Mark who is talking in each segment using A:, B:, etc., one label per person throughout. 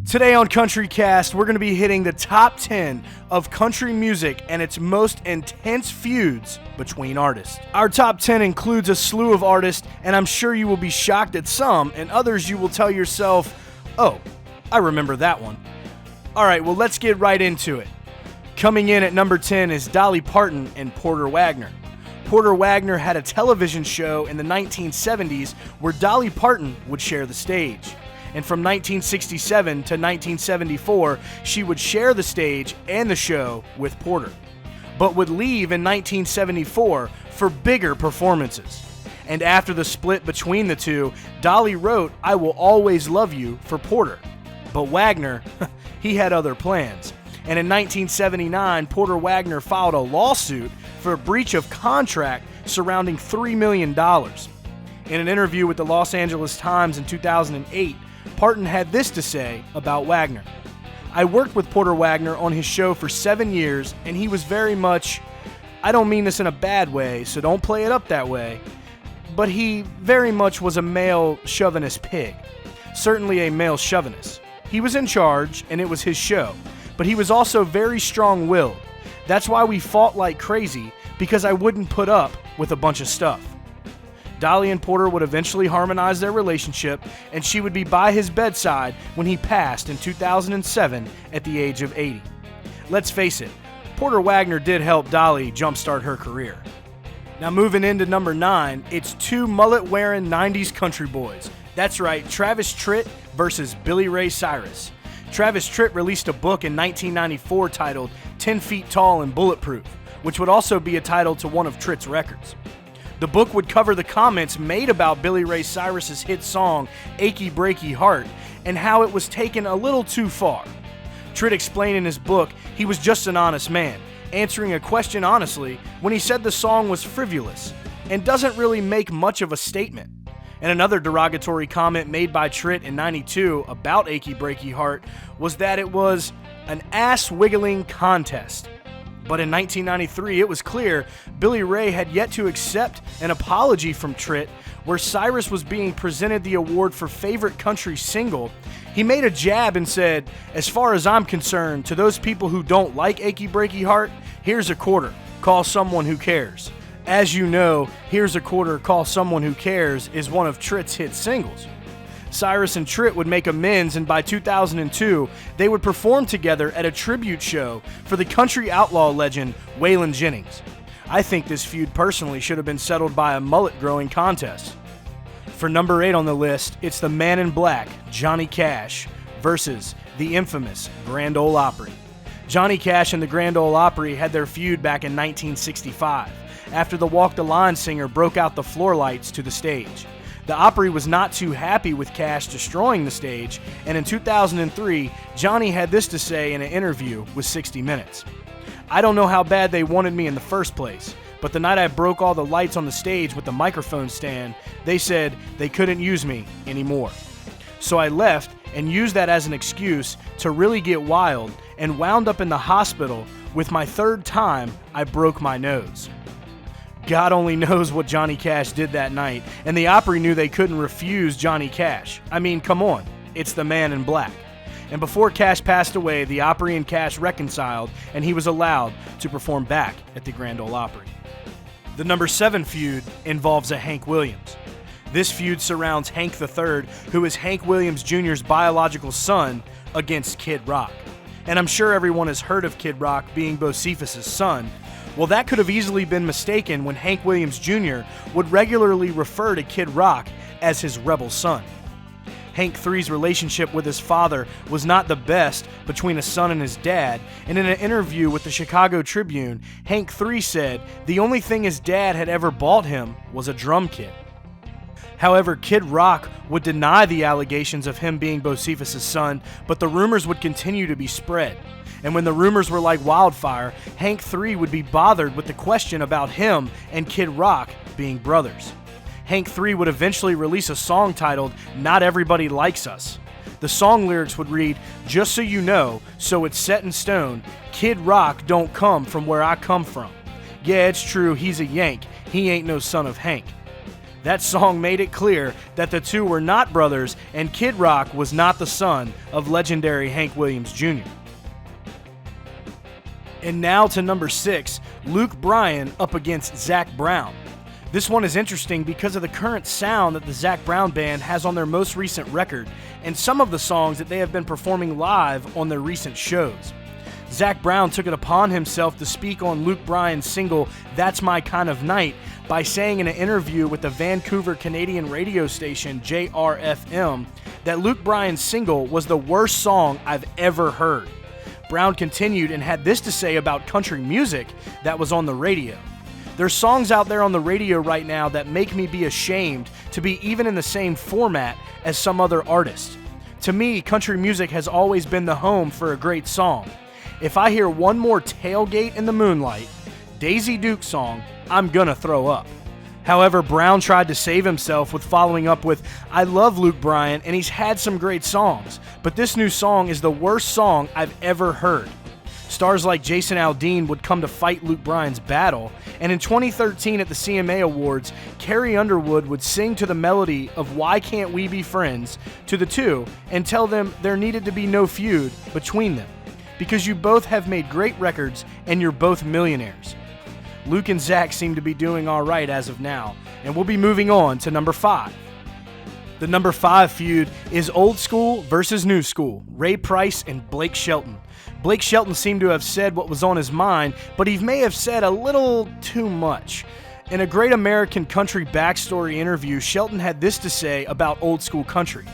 A: Today on Country Cast, we're going to be hitting the top 10 of country music and its most intense feuds between artists. Our top 10 includes a slew of artists, and I'm sure you will be shocked at some, and others you will tell yourself, oh, I remember that one. Alright, well let's get right into it. Coming in at number 10 is Dolly Parton and Porter Wagoner. Porter Wagoner had a television show in the 1970s where Dolly Parton would share the stage. And from 1967 to 1974, she would share the stage and the show with Porter, but would leave in 1974 for bigger performances. And after the split between the two, Dolly wrote "I Will Always Love You" for Porter. But Wagoner, he had other plans. And in 1979, Porter Wagoner filed a lawsuit for a breach of contract surrounding $3 million. In an interview with the Los Angeles Times in 2008, Parton had this to say about Wagoner. "I worked with Porter Wagoner on his show for 7 years, and he was very much, I don't mean this in a bad way, so don't play it up that way, but he very much was a male chauvinist pig. Certainly a male chauvinist. He was in charge, and it was his show, but he was also very strong-willed. That's why we fought like crazy, because I wouldn't put up with a bunch of stuff." Dolly and Porter would eventually harmonize their relationship, and she would be by his bedside when he passed in 2007 at the age of 80. Let's face it, Porter Wagoner did help Dolly jumpstart her career. Now moving into number 9, it's two mullet-wearing 90s country boys. That's right, Travis Tritt versus Billy Ray Cyrus. Travis Tritt released a book in 1994 titled 10 Feet Tall and Bulletproof, which would also be a title to one of Tritt's records. The book would cover the comments made about Billy Ray Cyrus's hit song, Achy Breaky Heart, and how it was taken a little too far. Tritt explained in his book he was just an honest man, answering a question honestly when he said the song was frivolous and doesn't really make much of a statement. And another derogatory comment made by Tritt in '92 about Achy Breaky Heart was that it was an ass-wiggling contest. But in 1993, it was clear Billy Ray had yet to accept an apology from Tritt, where Cyrus was being presented the award for Favorite Country Single. He made a jab and said, "As far as I'm concerned, to those people who don't like Achy Breaky Heart, here's a quarter, call someone who cares." As you know, "Here's a Quarter, Call Someone Who Cares" is one of Tritt's hit singles. Cyrus and Tritt would make amends, and by 2002, they would perform together at a tribute show for the country outlaw legend Waylon Jennings. I think this feud personally should have been settled by a mullet-growing contest. For number 8 on the list, it's the Man in Black, Johnny Cash, versus the infamous Grand Ole Opry. Johnny Cash and the Grand Ole Opry had their feud back in 1965, after the Walk the Line singer broke out the floor lights to the stage. The Opry was not too happy with Cash destroying the stage, and in 2003, Johnny had this to say in an interview with 60 Minutes. "I don't know how bad they wanted me in the first place, but the night I broke all the lights on the stage with the microphone stand, they said they couldn't use me anymore. So I left and used that as an excuse to really get wild and wound up in the hospital with my third time I broke my nose." God only knows what Johnny Cash did that night, and the Opry knew they couldn't refuse Johnny Cash. I mean, come on, it's the Man in Black. And before Cash passed away, the Opry and Cash reconciled, and he was allowed to perform back at the Grand Ole Opry. The number 7 feud involves a Hank Williams. This feud surrounds Hank III, who is Hank Williams Jr.'s biological son, against Kid Rock. And I'm sure everyone has heard of Kid Rock being Bocephus' son. Well, that could have easily been mistaken when Hank Williams Jr. would regularly refer to Kid Rock as his rebel son. Hank III's relationship with his father was not the best between a son and his dad, and in an interview with the Chicago Tribune, Hank III said the only thing his dad had ever bought him was a drum kit. However, Kid Rock would deny the allegations of him being Bocephus' son, but the rumors would continue to be spread. And when the rumors were like wildfire, Hank III would be bothered with the question about him and Kid Rock being brothers. Hank III would eventually release a song titled "Not Everybody Likes Us." The song lyrics would read, "Just so you know, so it's set in stone, Kid Rock don't come from where I come from. Yeah, it's true, he's a Yank, he ain't no son of Hank." That song made it clear that the two were not brothers, and Kid Rock was not the son of legendary Hank Williams Jr. And now to number 6, Luke Bryan up against Zac Brown. This one is interesting because of the current sound that the Zac Brown Band has on their most recent record, and some of the songs that they have been performing live on their recent shows. Zac Brown took it upon himself to speak on Luke Bryan's single, That's My Kind of Night, by saying in an interview with the Vancouver Canadian radio station JRFM that Luke Bryan's single was the worst song I've ever heard. Brown continued and had this to say about country music that was on the radio. There's songs out there on the radio right now that make me be ashamed to be even in the same format as some other artist. To me, country music has always been the home for a great song. If I hear one more Tailgate in the Moonlight, Daisy Duke song, I'm gonna throw up. However, Brown tried to save himself with following up with, I love Luke Bryan and he's had some great songs, but this new song is the worst song I've ever heard. Stars like Jason Aldean would come to fight Luke Bryan's battle, and in 2013 at the CMA Awards, Carrie Underwood would sing to the melody of Why Can't We Be Friends to the two and tell them there needed to be no feud between them, because you both have made great records and you're both millionaires. Luke and Zac seem to be doing all right as of now, and we'll be moving on to number 5. The number 5 feud is Old School versus New School, Ray Price and Blake Shelton. Blake Shelton seemed to have said what was on his mind, but he may have said a little too much. In a Great American Country Backstory interview, Shelton had this to say about old school country.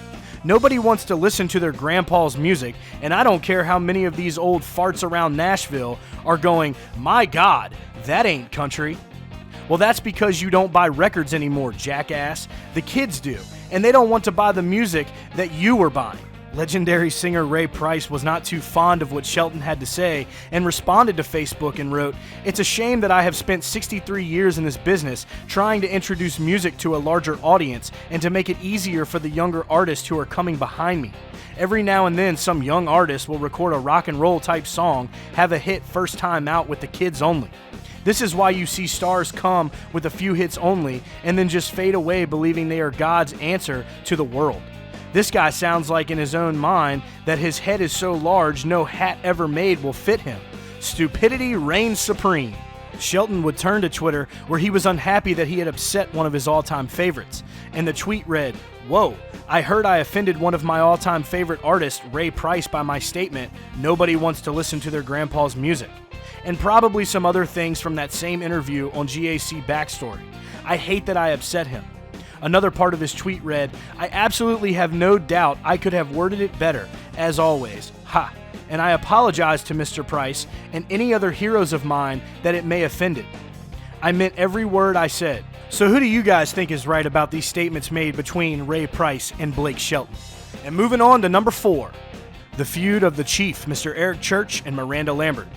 A: Nobody wants to listen to their grandpa's music, and I don't care how many of these old farts around Nashville are going, my God, that ain't country. Well, that's because you don't buy records anymore, jackass. The kids do, and they don't want to buy the music that you were buying. Legendary singer Ray Price was not too fond of what Shelton had to say and responded to Facebook and wrote, "It's a shame that I have spent 63 years in this business trying to introduce music to a larger audience and to make it easier for the younger artists who are coming behind me. Every now and then some young artist will record a rock and roll type song, have a hit first time out with the kids only. This is why you see stars come with a few hits only and then just fade away believing they are God's answer to the world. This guy sounds like in his own mind that his head is so large no hat ever made will fit him. Stupidity reigns supreme." Shelton would turn to Twitter where he was unhappy that he had upset one of his all-time favorites. And the tweet read, "Whoa, I heard I offended one of my all-time favorite artists, Ray Price, by my statement, nobody wants to listen to their grandpa's music." And probably some other things from that same interview on GAC Backstory. I hate that I upset him. Another part of his tweet read, "I absolutely have no doubt I could have worded it better, as always. Ha. And I apologize to Mr. Price and any other heroes of mine that it may offended. I meant every word I said." So who do you guys think is right about these statements made between Ray Price and Blake Shelton? And moving on to number 4, the feud of the Chief, Mr. Eric Church and Miranda Lambert.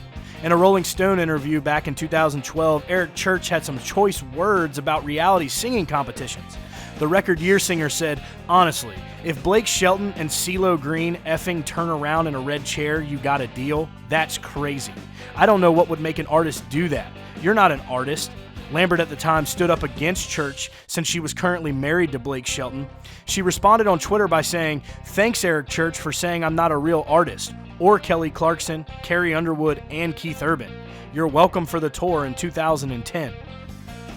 A: In a Rolling Stone interview back in 2012, Eric Church had some choice words about reality singing competitions. The Record Year singer said, "Honestly, if Blake Shelton and CeeLo Green effing turn around in a red chair, you got a deal? That's crazy. I don't know what would make an artist do that. You're not an artist." Lambert at the time stood up against Church since she was currently married to Blake Shelton. She responded on Twitter by saying, "Thanks, Eric Church, for saying I'm not a real artist, or Kelly Clarkson, Carrie Underwood, and Keith Urban. You're welcome for the tour in 2010.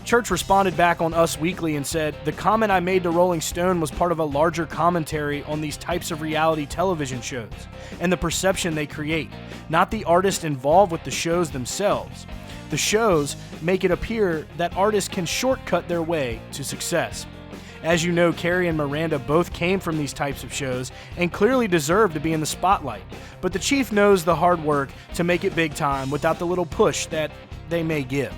A: Church responded back on Us Weekly and said, "The comment I made to Rolling Stone was part of a larger commentary on these types of reality television shows and the perception they create, not the artists involved with the shows themselves. The shows make it appear that artists can shortcut their way to success. As you know, Carrie and Miranda both came from these types of shows and clearly deserve to be in the spotlight, but the Chief knows the hard work to make it big time without the little push that they may give."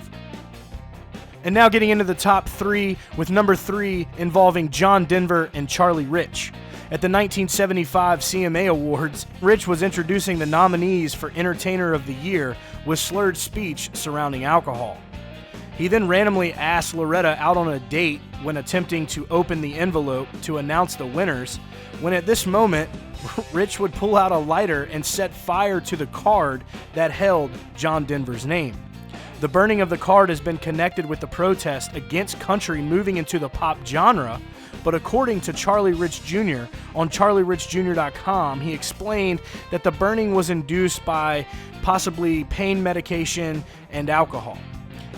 A: And now getting into the top 3, with number 3 involving John Denver and Charlie Rich. At the 1975 CMA Awards, Rich was introducing the nominees for Entertainer of the Year with slurred speech surrounding alcohol. He then randomly asked Loretta out on a date when attempting to open the envelope to announce the winners, when at this moment, Rich would pull out a lighter and set fire to the card that held John Denver's name. The burning of the card has been connected with the protest against country moving into the pop genre, but according to Charlie Rich Jr. on charlierichjr.com, he explained that the burning was induced by possibly pain medication and alcohol.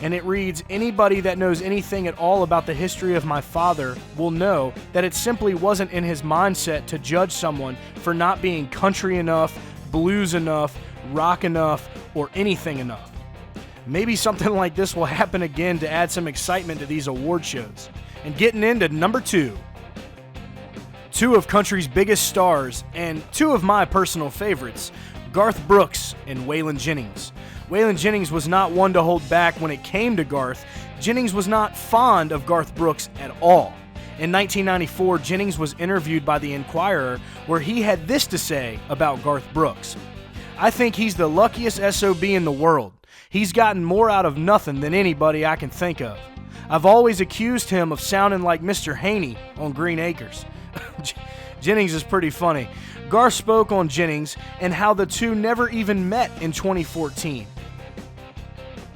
A: And it reads, anybody that knows anything at all about the history of my father will know that it simply wasn't in his mindset to judge someone for not being country enough, blues enough, rock enough, or anything enough. Maybe something like this will happen again to add some excitement to these award shows. And getting into number 2. Two of country's biggest stars, and two of my personal favorites, Garth Brooks and Waylon Jennings. Waylon Jennings was not one to hold back when it came to Garth. Jennings was not fond of Garth Brooks at all. In 1994, Jennings was interviewed by the Inquirer, where he had this to say about Garth Brooks. I think he's the luckiest SOB in the world. He's gotten more out of nothing than anybody I can think of. I've always accused him of sounding like Mr. Haney on Green Acres. Jennings is pretty funny. Garth spoke on Jennings and how the two never even met in 2014.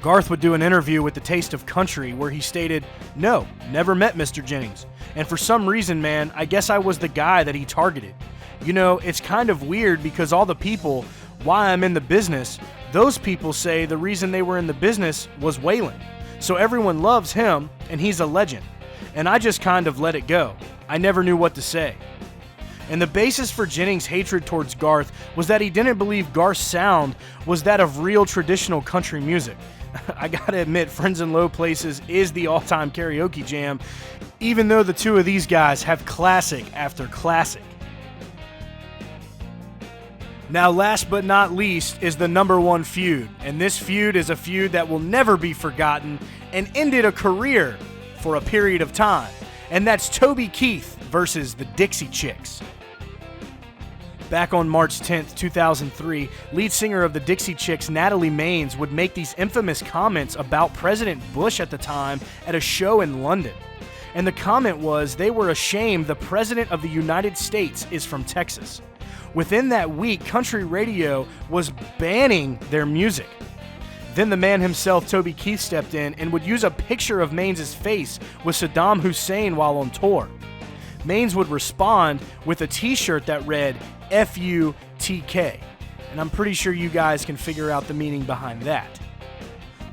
A: Garth would do an interview with The Taste of Country where he stated, "No, never met Mr. Jennings. And for some reason, man, I guess I was the guy that he targeted. You know, it's kind of weird because all the people, why I'm in the business, those people say the reason they were in the business was Waylon. So everyone loves him and he's a legend. And I just kind of let it go. I never knew what to say." And the basis for Jennings' hatred towards Garth was that he didn't believe Garth's sound was that of real traditional country music. I gotta admit, Friends in Low Places is the all-time karaoke jam, even though the two of these guys have classic after classic. Now, last but not least is the number 1 feud, and this feud is a feud that will never be forgotten and ended a career for a period of time, and that's Toby Keith versus the Dixie Chicks. Back on March 10th, 2003, lead singer of the Dixie Chicks, Natalie Maines, would make these infamous comments about President Bush at the time at a show in London. And the comment was they were ashamed the President of the United States is from Texas. Within that week, country radio was banning their music. Then the man himself, Toby Keith, stepped in and would use a picture of Maines' face with Saddam Hussein while on tour. Maines would respond with a t-shirt that read, FUTK, and I'm pretty sure you guys can figure out the meaning behind that.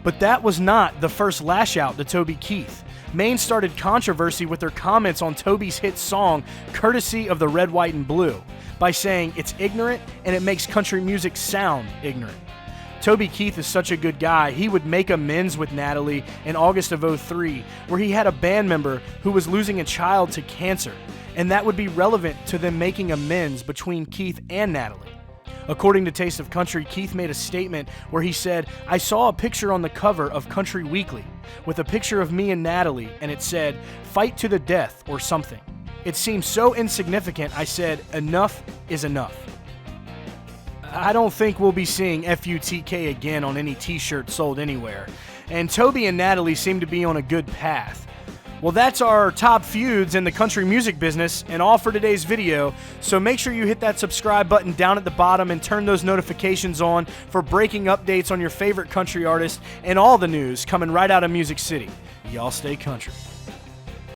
A: But that was not the first lash out to Toby Keith. Maines started controversy with their comments on Toby's hit song, Courtesy of the Red, White, and Blue, by saying it's ignorant and it makes country music sound ignorant. Toby Keith is such a good guy, he would make amends with Natalie in August of '03, where he had a band member who was losing a child to cancer, and that would be relevant to them making amends between Keith and Natalie. According to Taste of Country, Keith made a statement where he said, "I saw a picture on the cover of Country Weekly with a picture of me and Natalie, and it said, 'Fight to the death' or something. It seemed so insignificant, I said, enough is enough." I don't think we'll be seeing FUTK again on any t-shirt sold anywhere. And Toby and Natalie seem to be on a good path. Well, that's our top feuds in the country music business and all for today's video. So make sure you hit that subscribe button down at the bottom and turn those notifications on for breaking updates on your favorite country artists and all the news coming right out of Music City. Y'all stay country.